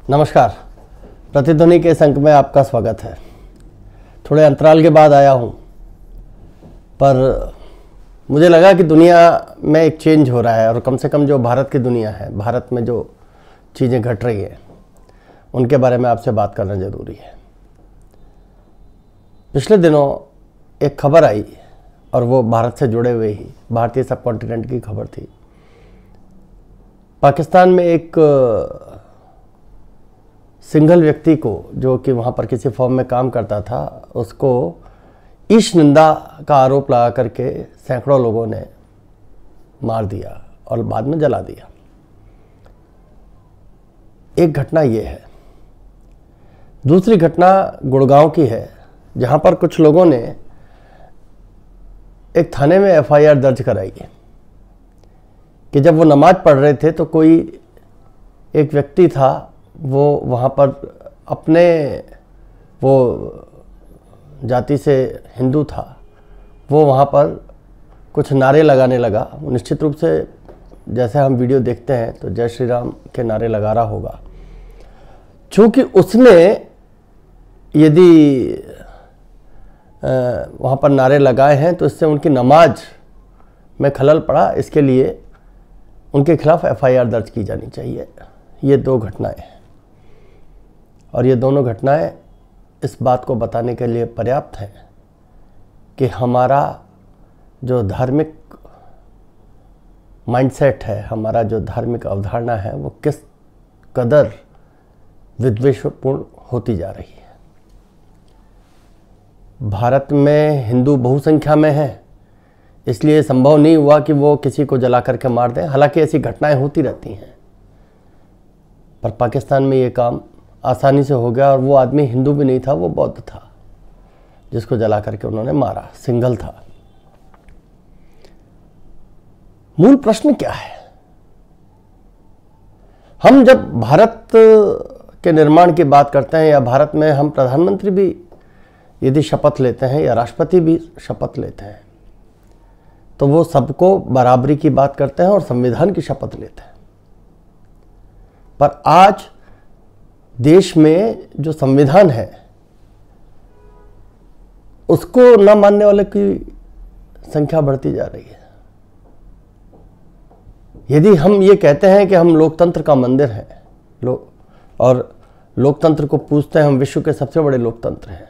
नमस्कार। प्रतिध्वनि के इस अंक में आपका स्वागत है। थोड़े अंतराल के बाद आया हूँ, पर मुझे लगा कि दुनिया में एक चेंज हो रहा है और कम से कम जो भारत की दुनिया है, भारत में जो चीज़ें घट रही हैं उनके बारे में आपसे बात करना ज़रूरी है। पिछले दिनों एक खबर आई और वो भारत से जुड़े हुए ही भारतीय सब कॉन्टिनेंट की खबर थी। पाकिस्तान में एक सिंगल व्यक्ति को, जो कि वहाँ पर किसी फॉर्म में काम करता था, उसको ईश निंदा का आरोप लगा करके सैकड़ों लोगों ने मार दिया और बाद में जला दिया। एक घटना ये है। दूसरी घटना गुड़गांव की है, जहाँ पर कुछ लोगों ने एक थाने में एफआईआर दर्ज कराई है कि जब वो नमाज पढ़ रहे थे तो कोई एक व्यक्ति था, वो वहाँ पर अपने वो जाति से हिंदू था, वो वहाँ पर कुछ नारे लगाने लगा। निश्चित रूप से जैसे हम वीडियो देखते हैं तो जय श्री राम के नारे लगा रहा होगा। चूँकि उसने यदि वहाँ पर नारे लगाए हैं तो इससे उनकी नमाज में खलल पड़ा, इसके लिए उनके खिलाफ एफआईआर दर्ज की जानी चाहिए। ये दो घटनाएं हैं और ये दोनों घटनाएं इस बात को बताने के लिए पर्याप्त हैं कि हमारा जो धार्मिक माइंडसेट है, हमारा जो धार्मिक अवधारणा है, वो किस कदर विद्वेषपूर्ण होती जा रही है। भारत में हिंदू बहुसंख्या में है, इसलिए संभव नहीं हुआ कि वो किसी को जला करके मार दें। हालांकि ऐसी घटनाएं होती रहती हैं, पर पाकिस्तान में ये काम आसानी से हो गया। और वो आदमी हिंदू भी नहीं था, वो बौद्ध था जिसको जला करके उन्होंने मारा, सिंगल था। मूल प्रश्न क्या है? हम जब भारत के निर्माण की बात करते हैं, या भारत में हम प्रधानमंत्री भी यदि शपथ लेते हैं या राष्ट्रपति भी शपथ लेते हैं, तो वो सबको बराबरी की बात करते हैं और संविधान की शपथ लेते हैं। पर आज देश में जो संविधान है उसको न मानने वाले की संख्या बढ़ती जा रही है। यदि हम ये कहते हैं कि हम लोकतंत्र का मंदिर हैं और लोकतंत्र को पूजते हैं, हम विश्व के सबसे बड़े लोकतंत्र हैं,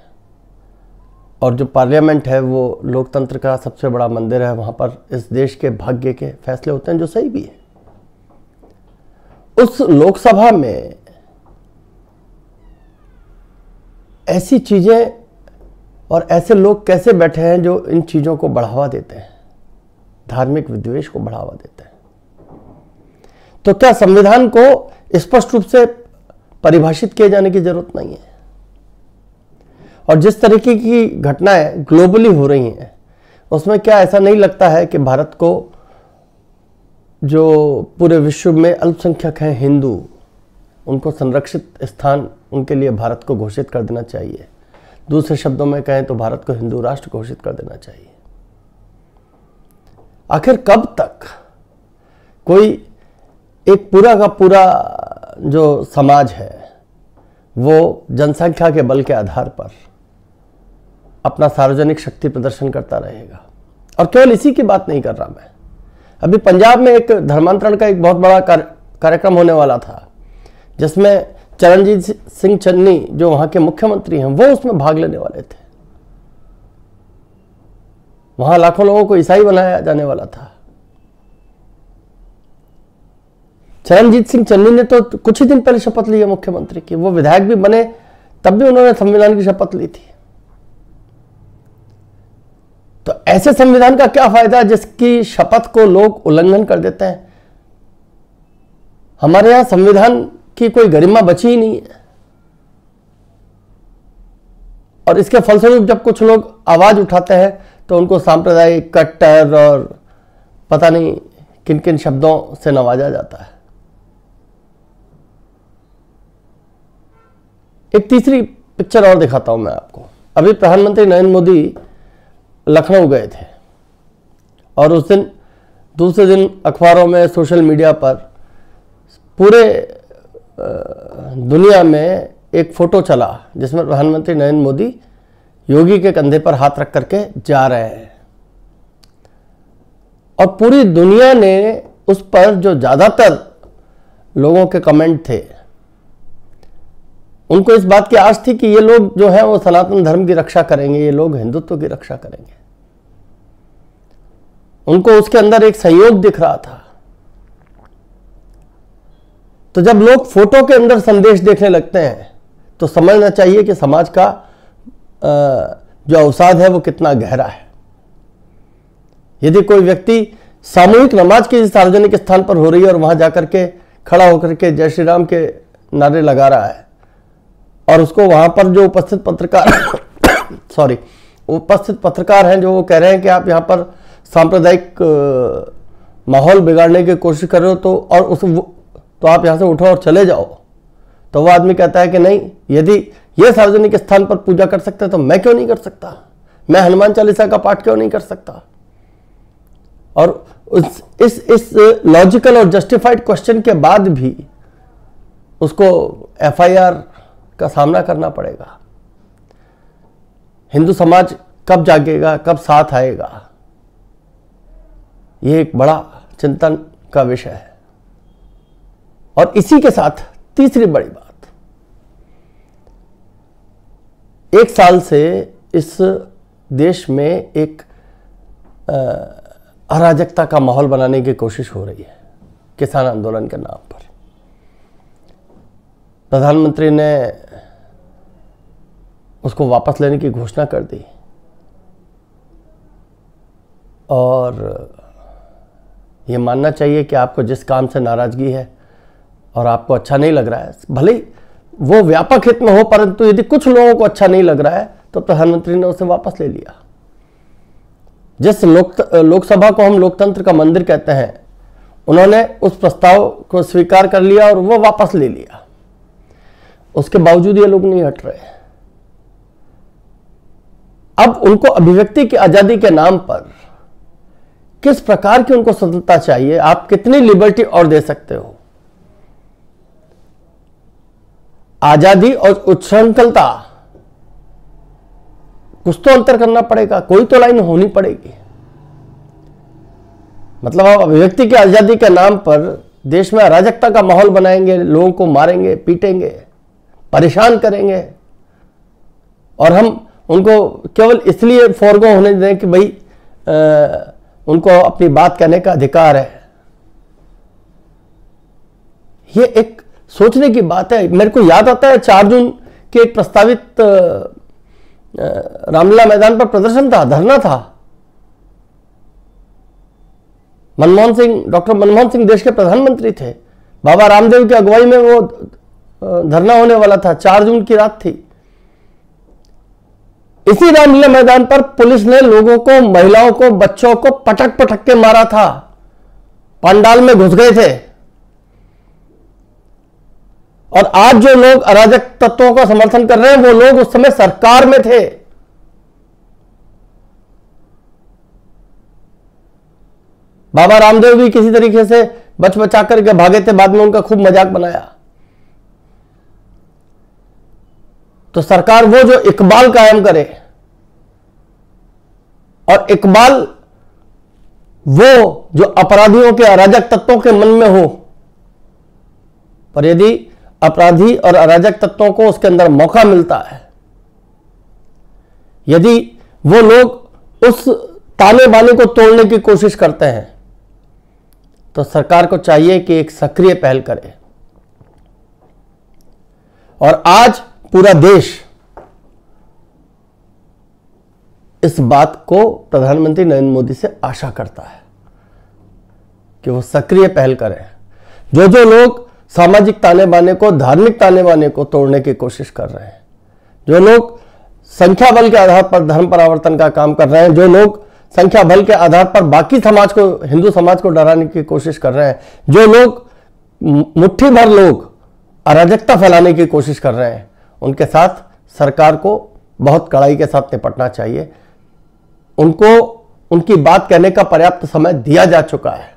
और जो पार्लियामेंट है वो लोकतंत्र का सबसे बड़ा मंदिर है, वहाँ पर इस देश के भाग्य के फैसले होते हैं, जो सही भी है। उस लोकसभा में ऐसी चीज़ें और ऐसे लोग कैसे बैठे हैं जो इन चीज़ों को बढ़ावा देते हैं, धार्मिक विद्वेष को बढ़ावा देते हैं? तो क्या संविधान को स्पष्ट रूप से परिभाषित किए जाने की जरूरत नहीं है? और जिस तरीके की घटनाएं ग्लोबली हो रही हैं, उसमें क्या ऐसा नहीं लगता है कि भारत को, जो पूरे विश्व में अल्पसंख्यक हैं हिंदू, उनको संरक्षित स्थान उनके लिए भारत को घोषित कर देना चाहिए? दूसरे शब्दों में कहें तो भारत को हिंदू राष्ट्र घोषित कर देना चाहिए। आखिर कब तक कोई एक पूरा का पूरा जो समाज है वो जनसंख्या के बल के आधार पर अपना सार्वजनिक शक्ति प्रदर्शन करता रहेगा? और केवल इसी की बात नहीं कर रहा मैं। अभी पंजाब में एक धर्मांतरण का एक बहुत बड़ा कार्यक्रम होने वाला था, जिसमें चरणजीत सिंह चन्नी, जो वहां के मुख्यमंत्री हैं, वो उसमें भाग लेने वाले थे। वहां लाखों लोगों को ईसाई बनाया जाने वाला था। चरणजीत सिंह चन्नी ने तो कुछ ही दिन पहले शपथ ली है मुख्यमंत्री की। वो विधायक भी बने तब भी उन्होंने संविधान की शपथ ली थी। तो ऐसे संविधान का क्या फायदा जिसकी शपथ को लोग उल्लंघन कर देते हैं? हमारे यहां संविधान की कोई गरिमा बची ही नहीं है। और इसके फलस्वरूप जब कुछ लोग आवाज उठाते हैं तो उनको सांप्रदायिक, कट्टर और पता नहीं किन किन शब्दों से नवाजा जाता है। एक तीसरी पिक्चर और दिखाता हूं मैं आपको। अभी प्रधानमंत्री नरेंद्र मोदी लखनऊ गए थे और उस दिन दूसरे दिन अखबारों में, सोशल मीडिया पर पूरे दुनिया में एक फोटो चला जिसमें प्रधानमंत्री नरेंद्र मोदी योगी के कंधे पर हाथ रख करके जा रहे हैं और पूरी दुनिया ने उस पर जो ज्यादातर लोगों के कमेंट थे, उनको इस बात की आस थी कि ये लोग जो है वो सनातन धर्म की रक्षा करेंगे, ये लोग हिंदुत्व की रक्षा करेंगे। उनको उसके अंदर एक संयोग दिख रहा था। तो जब लोग फोटो के अंदर संदेश देखने लगते हैं तो समझना चाहिए कि समाज का जो अवसाद है वो कितना गहरा है। यदि कोई व्यक्ति सामूहिक नमाज किसी सार्वजनिक स्थान पर हो रही है और वहां जाकर के खड़ा होकर के जय श्री राम के नारे लगा रहा है और उसको वहां पर जो उपस्थित पत्रकार हैं जो वो कह रहे हैं कि आप यहाँ पर सांप्रदायिक माहौल बिगाड़ने की कोशिश कर रहे हो तो आप यहाँ से उठो और चले जाओ, तो वो आदमी कहता है कि नहीं, यदि ये सार्वजनिक स्थान पर पूजा कर सकते तो मैं क्यों नहीं कर सकता, मैं हनुमान चालीसा का पाठ क्यों नहीं कर सकता। और इस लॉजिकल और जस्टिफाइड क्वेश्चन के बाद भी उसको एफआईआर का सामना करना पड़ेगा। हिंदू समाज कब जागेगा, कब साथ आएगा, यह एक बड़ा चिंतन का विषय है। और इसी के साथ तीसरी बड़ी बात, एक साल से इस देश में एक अराजकता का माहौल बनाने की कोशिश हो रही है किसान आंदोलन के नाम पर। प्रधानमंत्री ने उसको वापस लेने की घोषणा कर दी और ये मानना चाहिए कि आपको जिस काम से नाराजगी है और आपको अच्छा नहीं लग रहा है, भले ही वो व्यापक हित में हो, परंतु यदि कुछ लोगों को अच्छा नहीं लग रहा है तो प्रधानमंत्री ने उसे वापस ले लिया। जिस लोकसभा को हम लोकतंत्र का मंदिर कहते हैं, उन्होंने उस प्रस्ताव को स्वीकार कर लिया और वो वापस ले लिया। उसके बावजूद ये लोग नहीं हट रहे। अब उनको अभिव्यक्ति की आजादी के नाम पर किस प्रकार की उनको स्वतंत्रता चाहिए, आप कितनी लिबर्टी और दे सकते हो। आजादी और उच्छृंखलता, कुछ तो अंतर करना पड़ेगा, कोई तो लाइन होनी पड़ेगी। मतलब आप अभिव्यक्ति की आजादी के नाम पर देश में अराजकता का माहौल बनाएंगे, लोगों को मारेंगे, पीटेंगे, परेशान करेंगे और हम उनको केवल इसलिए फॉरगो होने दें कि भाई उनको अपनी बात कहने का अधिकार है। ये एक सोचने की बात है। मेरे को याद आता है 4 जून के एक प्रस्तावित रामलीला मैदान पर प्रदर्शन था, धरना था। डॉक्टर मनमोहन सिंह देश के प्रधानमंत्री थे, बाबा रामदेव की अगुवाई में वो धरना होने वाला था। 4 जून की रात थी। इसी रामलीला मैदान पर पुलिस ने लोगों को, महिलाओं को, बच्चों को पटक पटक के मारा था, पंडाल में घुस गए थे। और आज जो लोग अराजक तत्वों का समर्थन कर रहे हैं वो लोग उस समय सरकार में थे। बाबा रामदेव भी किसी तरीके से बच बचा करके भागे थे, बाद में उनका खूब मजाक बनाया। तो सरकार वो जो इकबाल कायम करे, और इकबाल वो जो अपराधियों के, अराजक तत्वों के मन में हो। पर यदि अपराधी और अराजक तत्वों को उसके अंदर मौका मिलता है, यदि वो लोग उस ताने बाने को तोड़ने की कोशिश करते हैं, तो सरकार को चाहिए कि एक सक्रिय पहल करे। और आज पूरा देश इस बात को प्रधानमंत्री नरेंद्र मोदी से आशा करता है कि वो सक्रिय पहल करें। जो जो लोग सामाजिक ताने बाने को, धार्मिक ताने बाने को तोड़ने की कोशिश कर रहे हैं, जो लोग संख्या बल के आधार पर धर्म परिवर्तन का काम कर रहे हैं, जो लोग संख्या बल के आधार पर बाकी समाज को, हिंदू समाज को डराने की कोशिश कर रहे हैं, जो लोग मुट्ठी भर लोग अराजकता फैलाने की कोशिश कर रहे हैं, उनके साथ सरकार को बहुत कड़ाई के साथ निपटना चाहिए। उनको उनकी बात कहने का पर्याप्त समय दिया जा चुका है।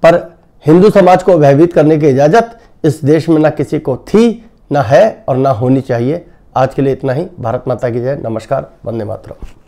पर हिंदू समाज को भयभीत करने की इजाजत इस देश में ना किसी को थी, ना है और ना होनी चाहिए। आज के लिए इतना ही। भारत माता की जय। नमस्कार। वंदे मातरम।